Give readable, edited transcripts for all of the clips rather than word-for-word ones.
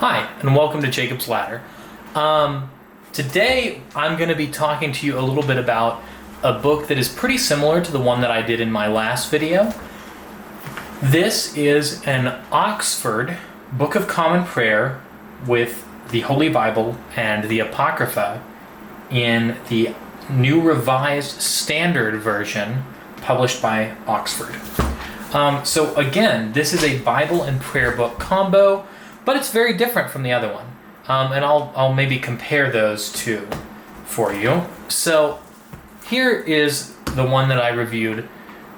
Hi, and welcome to Jacob's Ladder. Today, I'm going to be talking to you a little bit about a book that is pretty similar to the one that I did in my last video. This is an Oxford Book of Common Prayer with the Holy Bible and the Apocrypha in the New Revised Standard Version published by Oxford. So again, this is a Bible and prayer book combo, but it's very different from the other one. And I'll maybe compare those two for you. So here is the one that I reviewed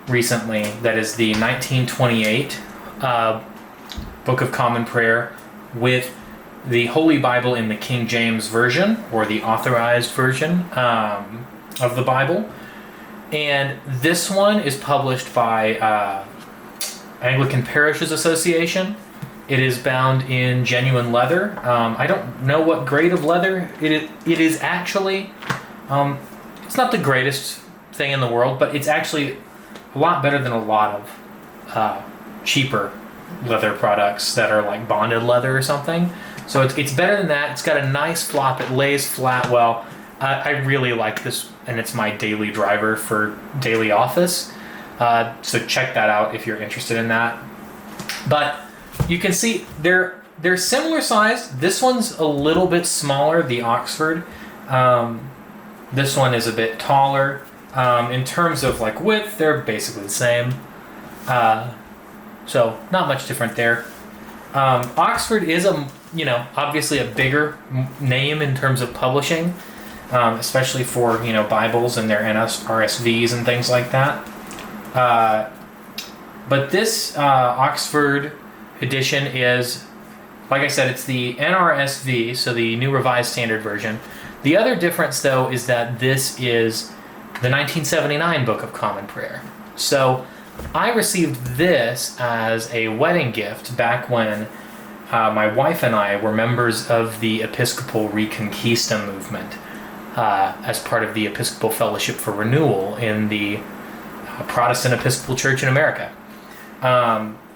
recently, that is the 1928 Book of Common Prayer with the Holy Bible in the King James Version, or the authorized version of the Bible. And this one is published by Anglican Parishes Association. It is bound in genuine leather. I don't know what grade of leather it is actually. It's not the greatest thing in the world, but it's actually a lot better than a lot of cheaper leather products that are like bonded leather or something. So it's better than that. It's got a nice flop. It lays flat well. I really like this, and it's my daily driver for daily office. So check that out if you're interested in that. But you can see they're similar sized. This one's a little bit smaller, the Oxford. This one is a bit taller. In terms of like width, they're basically the same. So not much different there. Oxford is obviously a bigger name in terms of publishing, especially for Bibles and their NRSVs and things like that. But this Oxford edition is, like I said, it's the NRSV, so the New Revised Standard Version. The other difference, though, is that this is the 1979 Book of Common Prayer. So I received this as a wedding gift back when my wife and I were members of the Episcopal Reconquista movement as part of the Episcopal Fellowship for Renewal in the Protestant Episcopal Church in America.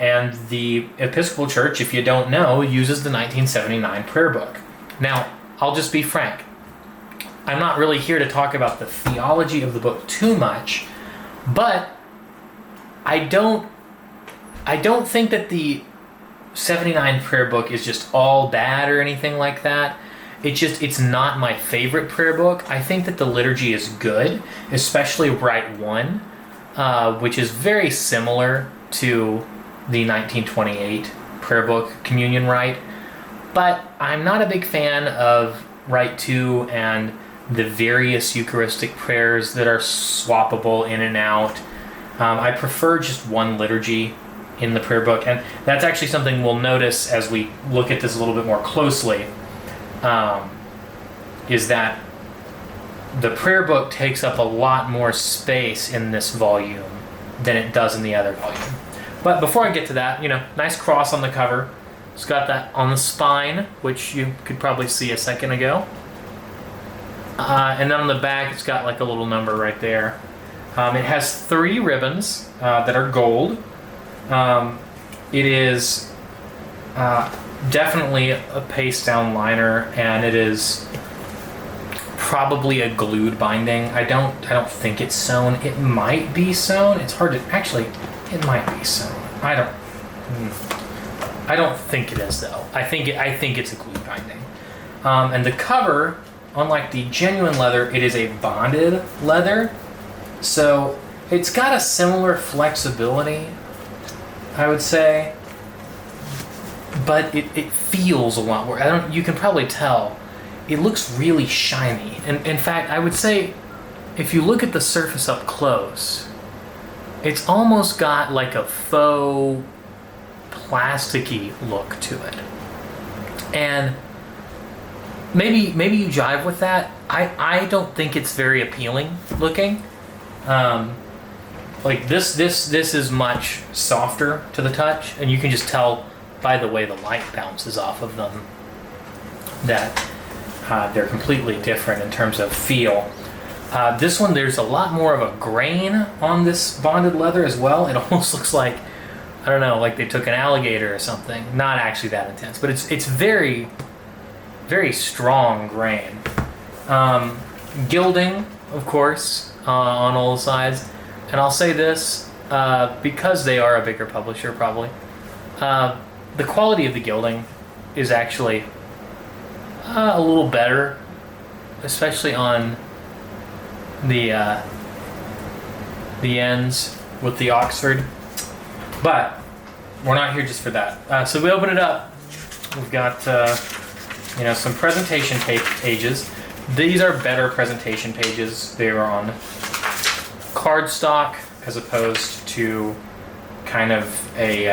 And the Episcopal Church, if you don't know, uses the 1979 prayer book. Now, I'll just be frank. I'm not really here to talk about the theology of the book too much, but I don't think that the 79 prayer book is just all bad or anything like that. It's not my favorite prayer book. I think that the liturgy is good, especially Rite 1, which is very similar to the 1928 prayer book, Communion Rite. But I'm not a big fan of Rite 2 and the various Eucharistic prayers that are swappable in and out. I prefer just one liturgy in the prayer book, and that's actually something we'll notice as we look at this a little bit more closely, is that the prayer book takes up a lot more space in this volume than it does in the other volume. But before I get to that, nice cross on the cover. It's got that on the spine, which you could probably see a second ago. And then on the back, it's got like a little number right there. It has 3 ribbons that are gold. It is definitely a paste down liner, and it is probably a glued binding. I don't think it's sewn. It might be sewn. It's hard to actually. It might be sewn. I don't think it is though. I think it's a glued binding. And the cover, unlike the genuine leather, it is a bonded leather, so it's got a similar flexibility, I would say. But it feels a lot more. You can probably tell. It looks really shiny. And in fact, I would say, if you look at the surface up close, it's almost got like a faux plasticky look to it. And maybe you jive with that. I don't think it's very appealing looking. Like this is much softer to the touch, and you can just tell by the way the light bounces off of them that they're completely different in terms of feel. This one, there's a lot more of a grain on this bonded leather as well. It almost looks like I don't know, like they took an alligator or something. Not actually that intense, but it's very, very strong grain. Gilding, of course, on all sides. And I'll say this, because they are a bigger publisher probably, the quality of the gilding is actually a little better, especially on the ends with the Oxford. But we're not here just for that. So we open it up. We've got some presentation pages. These are better presentation pages. They are on cardstock as opposed to kind of a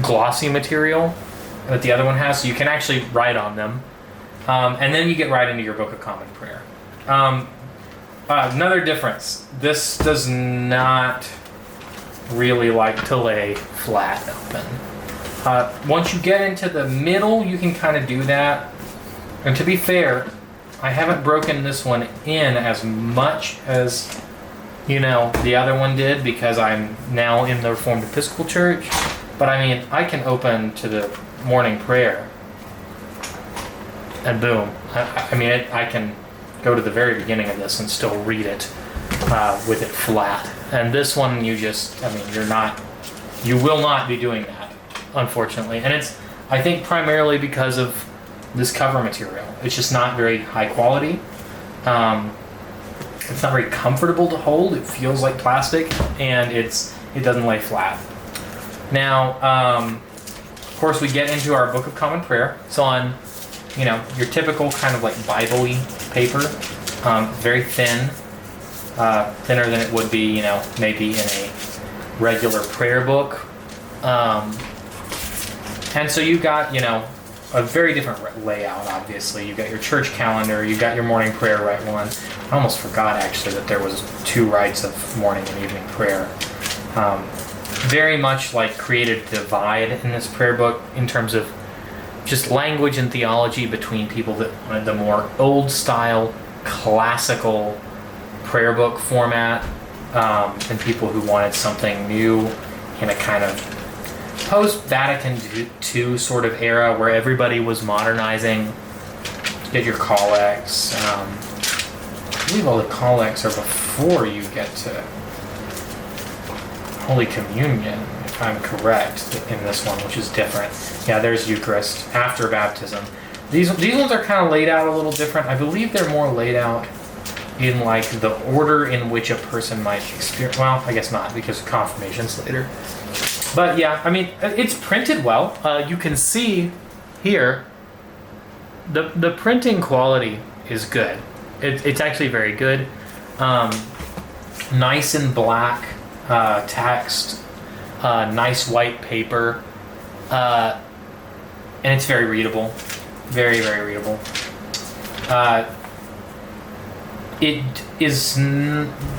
glossy material that the other one has. So you can actually write on them. And then you get right into your Book of Common Prayer. Another difference. This does not really like to lay flat open. Once you get into the middle, you can kind of do that. And to be fair, I haven't broken this one in as much as, the other one did because I'm now in the Reformed Episcopal Church. But I mean, I can open to the morning prayer and boom. I can go to the very beginning of this and still read it with it flat. And this one, you will not be doing that, unfortunately. And it's, I think, primarily because of this cover material. It's just not very high quality. It's not very comfortable to hold. It feels like plastic, and it doesn't lay flat. Now, of course, we get into our Book of Common Prayer. It's on, your typical kind of like Bible-y paper, very thin, thinner than it would be, maybe in a regular prayer book. And so you've got, a very different layout, obviously. You've got your church calendar, you've got your morning prayer right one. I almost forgot, actually, that there was 2 rites of morning and evening prayer. Very much like created a divide in this prayer book in terms of just language and theology between people that wanted the more old-style, classical prayer book format and people who wanted something new in a kind of post-Vatican II sort of era where everybody was modernizing. You get your collects. I believe all the collects are before you get to Holy Communion, if I'm correct, in this one, which is different. Yeah, there's Eucharist after baptism. These ones are kind of laid out a little different. I believe they're more laid out in like the order in which a person might experience. Well, I guess not, because confirmation's later. But yeah, it's printed well. You can see here the printing quality is good. It's actually very good. Nice and black text, nice white paper, and it's very readable. Very, very readable. It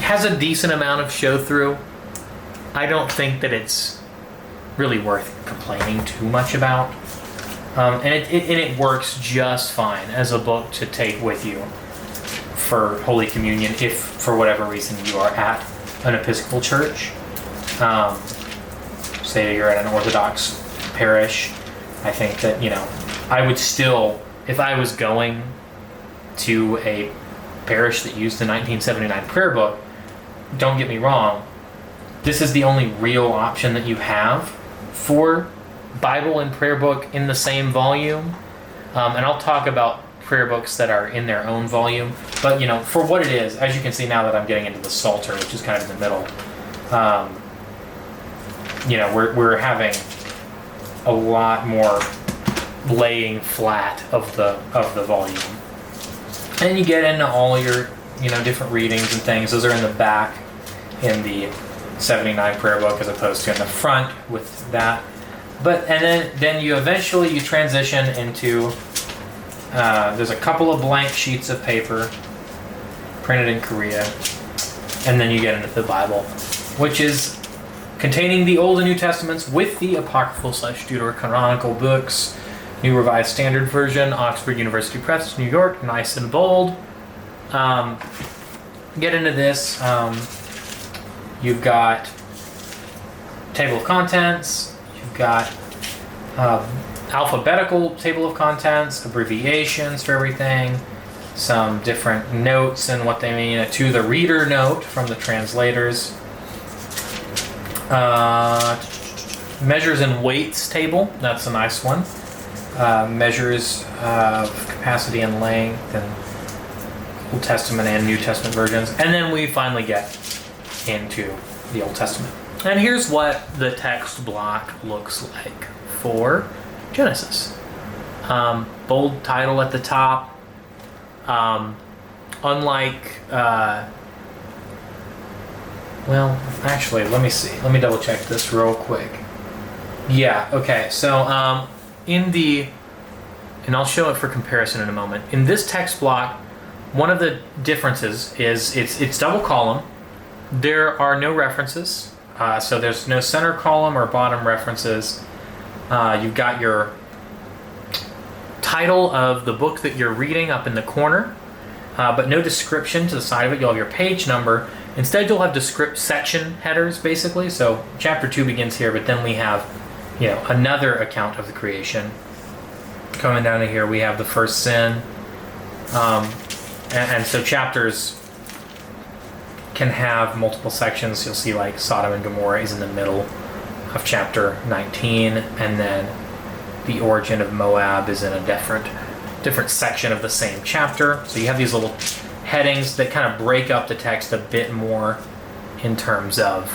has a decent amount of show through. I don't think that it's really worth complaining too much about. And it works just fine as a book to take with you for Holy Communion if, for whatever reason, you are at an Episcopal church. Say you're at an Orthodox parish. I think that, I would still, if I was going to a parish that used the 1979 prayer book, don't get me wrong, this is the only real option that you have for Bible and prayer book in the same volume. And I'll talk about prayer books that are in their own volume. But, for what it is, as you can see now that I'm getting into the Psalter, which is kind of in the middle, we're having a lot more laying flat of the volume. And you get into all your, different readings and things. Those are in the back in the 79 prayer book as opposed to in the front with that. And then you eventually transition into there's a couple of blank sheets of paper printed in Korea, and then you get into the Bible, which is containing the Old and New Testaments with the Apocryphal / Deuterocanonical books, New Revised Standard Version, Oxford University Press, New York, nice and bold. Get into this. You've got table of contents. You've got alphabetical table of contents, abbreviations for everything, some different notes and what they mean, a to the reader note from the translators, measures and weights table, that's a nice one, measures of capacity and length and Old Testament and New Testament versions, and then we finally get into the Old Testament. And here's what the text block looks like for Genesis. Bold title at the top. Unlike, well, actually, let me see. Let me double check this real quick. Yeah, okay. So, and I'll show it for comparison in a moment. In this text block, one of the differences is it's double column. There are no references. So there's no center column or bottom references. You've got your title of the book that you're reading up in the corner, but no description to the side of it. You'll have your page number. Instead, you'll have section headers, basically. So chapter 2 begins here, but then we have, another account of the creation. Coming down to here, we have the first sin. And so chapters can have multiple sections. You'll see like Sodom and Gomorrah is in the middle of chapter 19, and then the origin of Moab is in a different section of the same chapter. So you have these little headings that kind of break up the text a bit more in terms of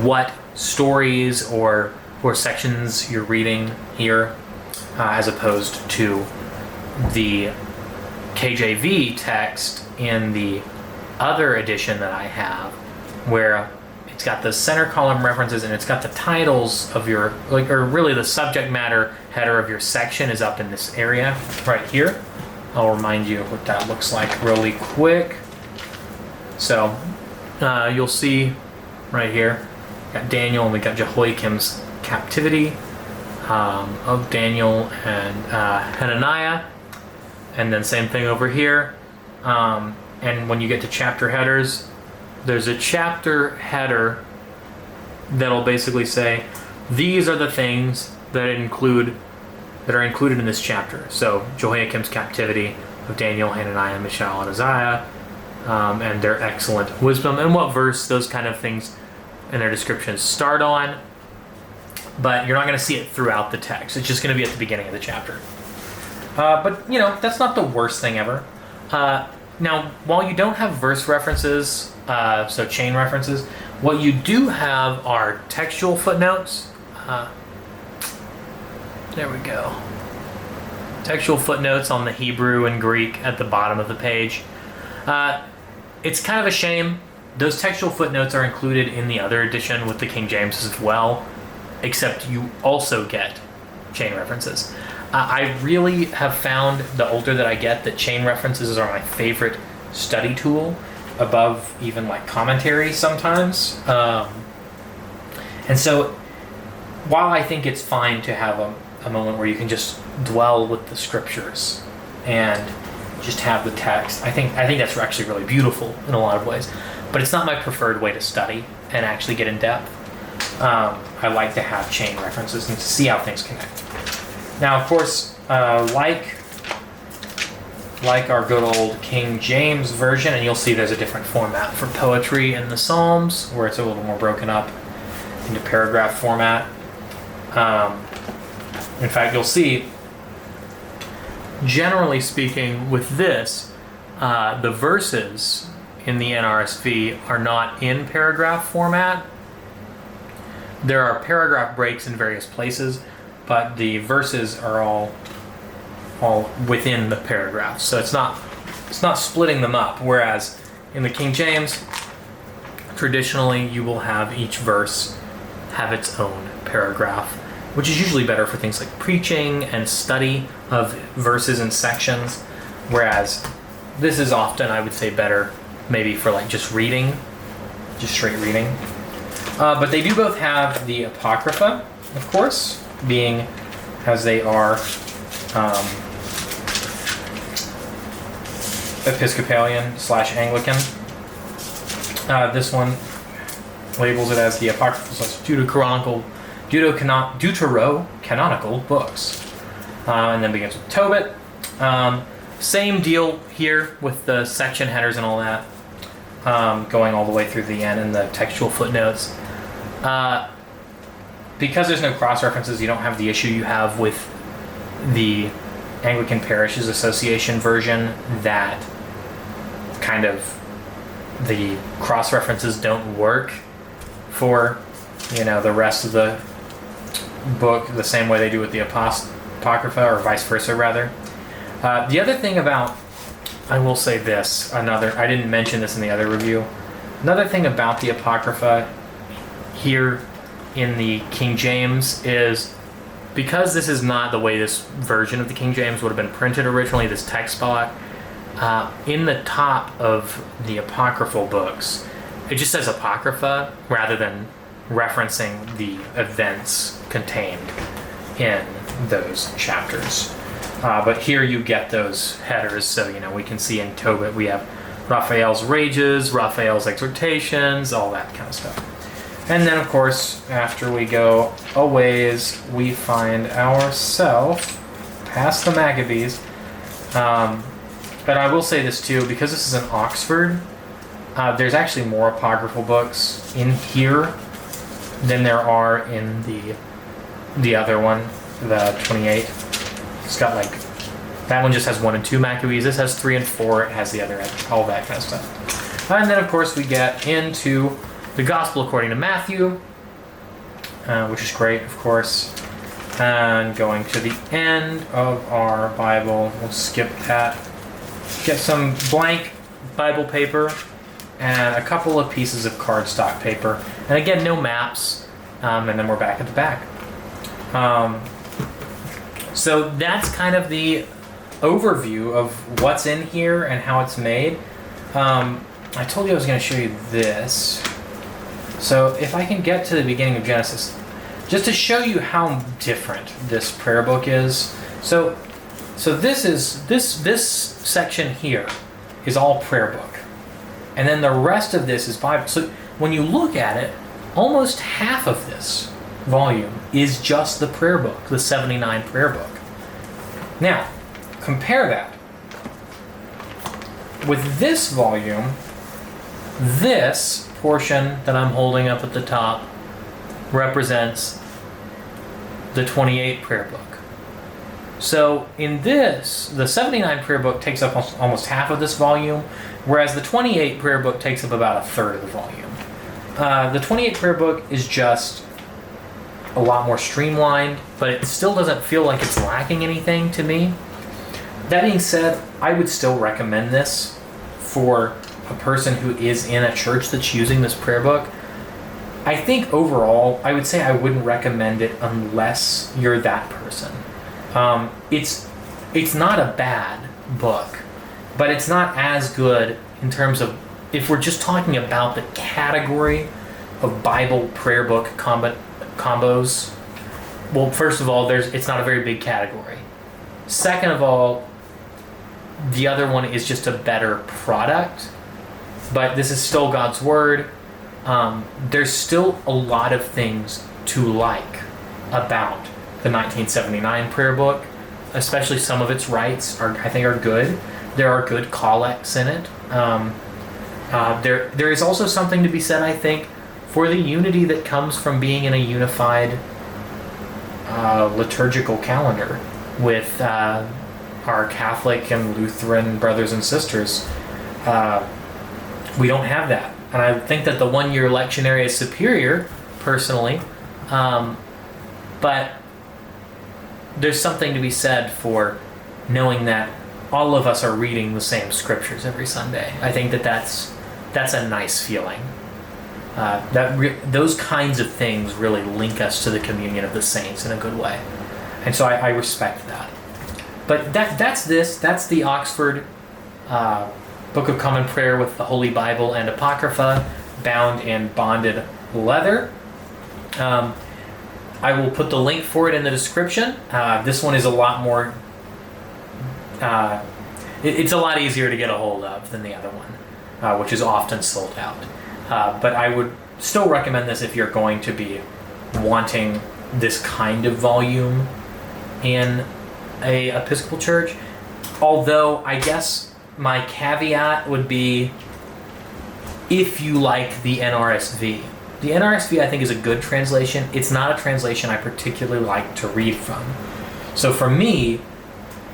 what stories or sections you're reading here, as opposed to the KJV text in the other edition that I have, where it's got the center column references and it's got the titles of your, or really the subject matter header of your section is up in this area right here. I'll remind you what that looks like really quick. So you'll see right here, we got Daniel and we got Jehoiakim's captivity of Daniel and Hananiah, and then same thing over here. And when you get to chapter headers, there's a chapter header that'll basically say, these are the things that are included in this chapter. So Jehoiakim's captivity of Daniel, Hananiah, Mishael, and Uzziah, and their excellent wisdom, and what verse those kind of things and their descriptions start on. But you're not going to see it throughout the text. It's just going to be at the beginning of the chapter. But, that's not the worst thing ever. Now, while you don't have verse references, so chain references, what you do have are textual footnotes. There we go. Textual footnotes on the Hebrew and Greek at the bottom of the page. It's kind of a shame. Those textual footnotes are included in the other edition with the King James as well, except you also get chain references. I really have found, the older that I get, that chain references are my favorite study tool, above even like commentary sometimes. And so while I think it's fine to have a moment where you can just dwell with the scriptures and just have the text, I think that's actually really beautiful in a lot of ways. But it's not my preferred way to study and actually get in depth. I like to have chain references and to see how things connect. Now, of course, like our good old King James version, and you'll see there's a different format for poetry in the Psalms, where it's a little more broken up into paragraph format. In fact, you'll see, generally speaking, with this, the verses in the NRSV are not in paragraph format. There are paragraph breaks in various places, but the verses are all within the paragraph. So it's not splitting them up. Whereas in the King James, traditionally you will have each verse have its own paragraph, which is usually better for things like preaching and study of verses and sections. Whereas this is often, I would say, better maybe for like just reading, just straight reading. But they do both have the Apocrypha, of course, being as they are Episcopalian / Anglican. This one labels it as the Apocryphal Deuterocanonical books. And then begins with Tobit. Same deal here with the section headers and all that, going all the way through the end and the textual footnotes. Because there's no cross-references, you don't have the issue you have with the Anglican Parishes Association version, that kind of the cross-references don't work for, the rest of the book the same way they do with the Apocrypha, or vice versa, rather. The other thing about, I will say this, I didn't mention this in the other review, another thing about the Apocrypha here in the King James is, because this is not the way this version of the King James would have been printed originally, this text block, in the top of the apocryphal books, it just says Apocrypha rather than referencing the events contained in those chapters. But here you get those headers, so we can see in Tobit we have Raphael's rages, Raphael's exhortations, all that kind of stuff. And then, of course, after we go a ways, we find ourselves past the Maccabees. But I will say this too, because this is an Oxford, there's actually more apocryphal books in here than there are in the other one, the 28. It's got that one just has 1 and 2 Maccabees. This has 3 and 4. It has the other, all that kind of stuff. And then, of course, we get into the Gospel according to Matthew, which is great, of course. And going to the end of our Bible, we'll skip that. Get some blank Bible paper and a couple of pieces of cardstock paper. And again, no maps. And then we're back at the back. So that's kind of the overview of what's in here and how it's made. I told you I was going to show you this. So if I can get to the beginning of Genesis, just to show you how different this prayer book is. So this section here is all prayer book, and then the rest of this is Bible. So when you look at it, almost half of this volume is just the prayer book, the 79 prayer book. Now, compare that with this volume. This portion that I'm holding up at the top represents the 28 prayer book. So in this, the 79 prayer book takes up almost half of this volume, whereas the 28 prayer book takes up about a third of the volume. The 28 prayer book is just a lot more streamlined, but it still doesn't feel like it's lacking anything to me. That being said, I would still recommend this for a person who is in a church that's using this prayer book. I think overall, I would say I wouldn't recommend it unless you're that person. It's not a bad book, but it's not as good in terms of, if we're just talking about the category of Bible prayer book combos. Well, first of all, it's not a very big category. Second of all, the other one is just a better product, but this is still God's Word. There's still a lot of things to like about the 1979 prayer book, especially some of its rites I think are good. There are good collects in it. There is also something to be said, I think, for the unity that comes from being in a unified liturgical calendar with our Catholic and Lutheran brothers and sisters. We don't have that. And I think that the one-year lectionary is superior, personally. But there's something to be said for knowing that all of us are reading the same scriptures every Sunday. I think that's a nice feeling. Those kinds of things really link us to the communion of the saints in a good way. And so I respect that. But that's the Oxford Book of Common Prayer with the Holy Bible and Apocrypha, bound in bonded leather. I will put the link for it in the description. This one is a lot more... it's a lot easier to get a hold of than the other one, which is often sold out. But I would still recommend this if you're going to be wanting this kind of volume in a Episcopal church. Although I guess my caveat would be if you like the NRSV. The NRSV I think is a good translation. It's not a translation I particularly like to read from. So for me,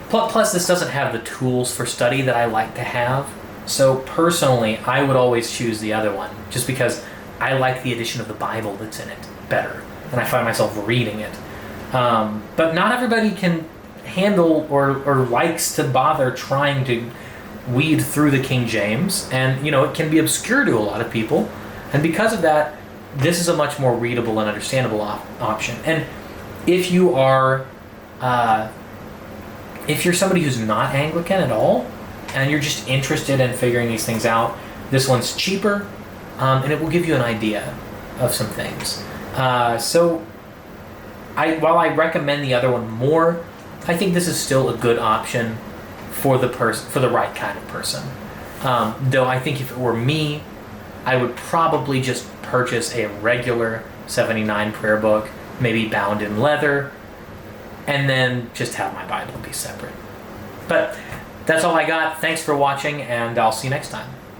plus this doesn't have the tools for study that I like to have. So personally, I would always choose the other one just because I like the edition of the Bible that's in it better, and I find myself reading it. But not everybody can handle or likes to bother trying to weed through the King James, and it can be obscure to a lot of people, and because of that, this is a much more readable and understandable option. And if you are if you're somebody who's not Anglican at all and you're just interested in figuring these things out, this one's cheaper, and it will give you an idea of some things. So while I recommend the other one more, I think this is still a good option for the right kind of person. Though I think if it were me, I would probably just purchase a regular 79 prayer book, maybe bound in leather, and then just have my Bible be separate. But that's all I got. Thanks for watching, and I'll see you next time.